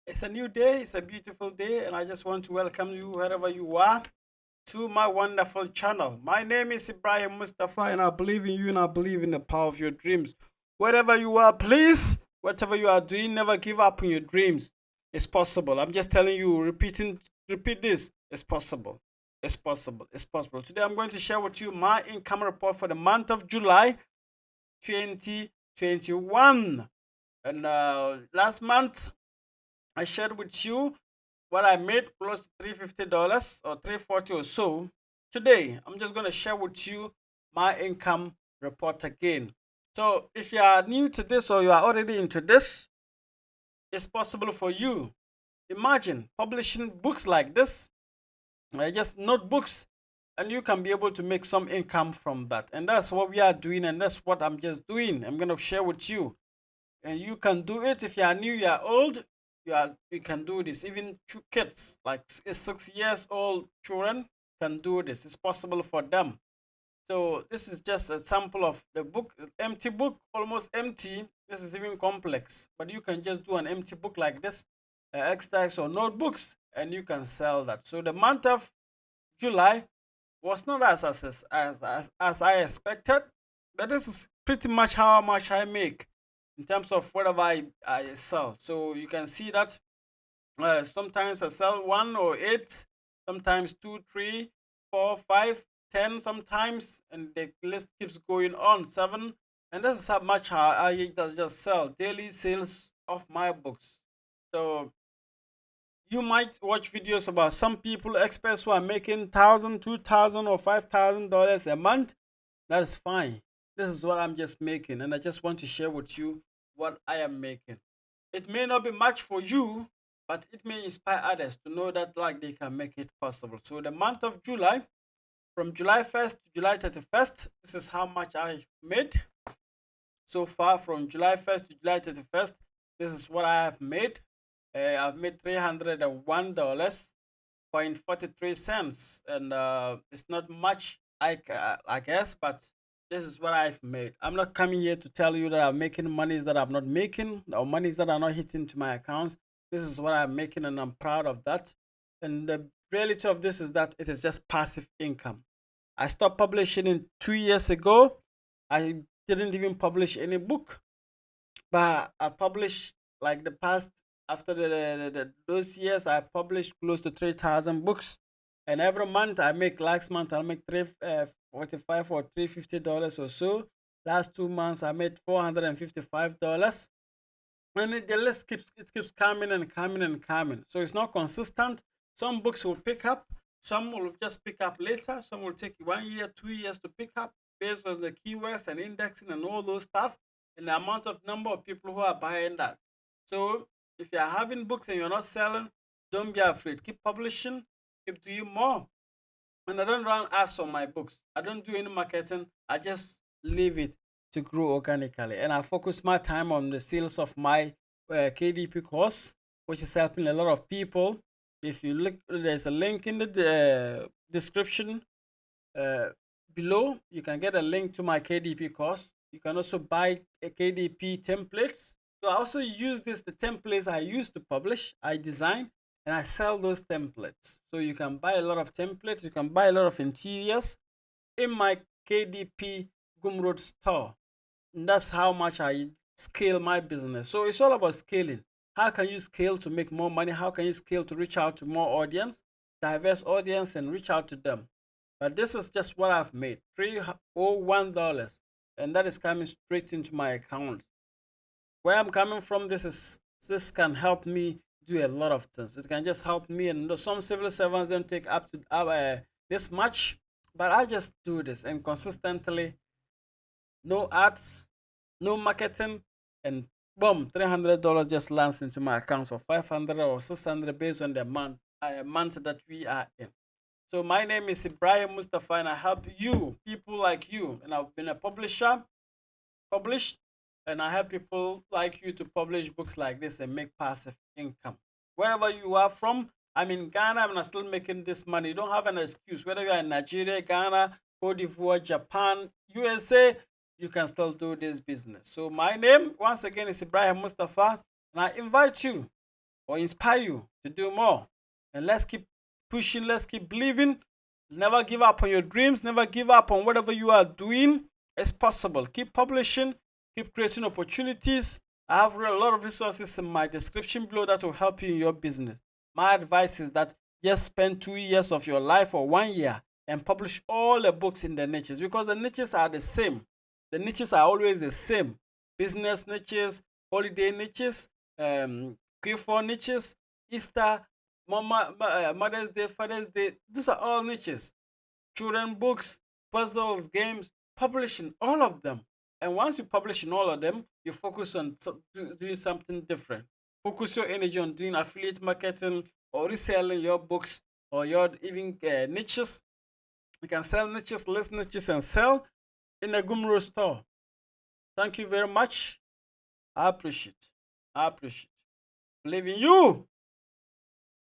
It's a new day, it's a beautiful day, and I just want to welcome you wherever you are to my wonderful channel. My name is Ibrahim Mustafa, and I believe in you and I believe in the power of your dreams. Wherever you are, please, whatever you are doing, never give up on your dreams. It's possible. I'm just telling you, repeat this. It's possible. It's possible. It's possible. Today, I'm going to share with you my income report for the month of July 2021. And last month, I shared with you what I made close to $350 or 340 or so. Today, I'm just going to share with you my income report again. So, if you are new to this or you are already into this, it's possible for you. Imagine publishing books like this, just notebooks, and you can be able to make some income from that. And that's what we are doing, and that's what I'm just doing. I'm going to share with you, and you can do it. If you are new, you are old, you can do this. Even kids like 6 years old children can do this. It's possible for them. So this is just a sample of the book, empty book, almost empty. This is even complex, but you can just do an empty book like this, extracts or notebooks, and you can sell that. So the month of July was not as I expected, but this is pretty much how much I make in terms of whatever I sell. So you can see that sometimes I sell one or eight, sometimes two, three, four, five, 10, sometimes, and the list keeps going on. Seven, and this is how much I just sell daily sales of my books. So you might watch videos about some people, experts who are making thousand, 2,000, or $5,000 a month. That is fine. This is what I'm just making, and I just want to share with you what I am making. It may not be much for you, but it may inspire others to know that like they can make it possible. So the month of July, from July 1st to July 31st, this is how much I made so far. From July 1st to July 31st, this is what I have made. I've made $301.43, and it's not much, I guess, but this is what I've made. I'm not coming here to tell you that I'm making monies that I'm not making or monies that are not hitting to my accounts. This is what I'm making, and I'm proud of that. And the reality of this is that it is just passive income. I stopped publishing in 2 years ago. I didn't even publish any book, but I published like the past, after those years I published close to 3,000 books, and every month I make, last month I make 345 or $350 or so. Last 2 months I made $455, and the list keeps coming and coming and coming. So it's not consistent. Some books will pick up, some will just pick up later, some will take 1 year, 2 years to pick up based on the keywords and indexing and all those stuff, and the amount of number of people who are buying that. So if you're having books and you're not selling, don't be afraid. Keep publishing, keep doing more. And I don't run ads on my books. I don't do any marketing. I just leave it to grow organically. And I focus my time on the sales of my KDP course, which is helping a lot of people. If you look, there's a link in the description uh, below. You can get a link to my KDP course. You can also buy a KDP templates. So I also use the templates I use to publish, I design, and I sell those templates. So you can buy a lot of templates, you can buy a lot of interiors in my KDP Gumroad store. And that's how much I scale my business. So it's all about scaling. How can you scale to make more money? How can you scale to reach out to more audience, diverse audience, and reach out to them? But this is just what I've made, $301, and that is coming straight into my account. Where I'm coming from, this can help me do a lot of things. It can just help me, and some civil servants don't take up to this much, but I just do this and consistently, no ads, no marketing, and boom, $300 just lands into my accounts, or 500 or 600 based on the month that we are in. So my name is Ibrahim Mustafa, and I help you, people like you, and I've been a publisher, published, and I help people like you to publish books like this and make passive income. Wherever you are from, I'm in Ghana and I'm still making this money. You don't have an excuse. Whether you are in Nigeria, Ghana, Cote d'Ivoire, Japan, USA, you can still do this business. So my name, once again, is Ibrahim Mustafa, and I invite you, or inspire you to do more. And let's keep pushing, let's keep believing. Never give up on your dreams, never give up on whatever you are doing. It's possible. Keep publishing, keep creating opportunities. I have a lot of resources in my description below that will help you in your business. My advice is that just spend 2 years of your life or 1 year and publish all the books in the niches, because the niches are the same. The niches are always the same. Business niches, holiday niches, Q4 niches, Easter, Mother's Day, Father's Day. These are all niches. Children books, puzzles, games, publishing all of them. And once you publish in all of them, you focus on doing something different. Focus your energy on doing affiliate marketing or reselling your books or your even niches. You can sell niches, list niches, and sell in a Gumroad store. Thank you very much. I appreciate. I appreciate. Believe in you.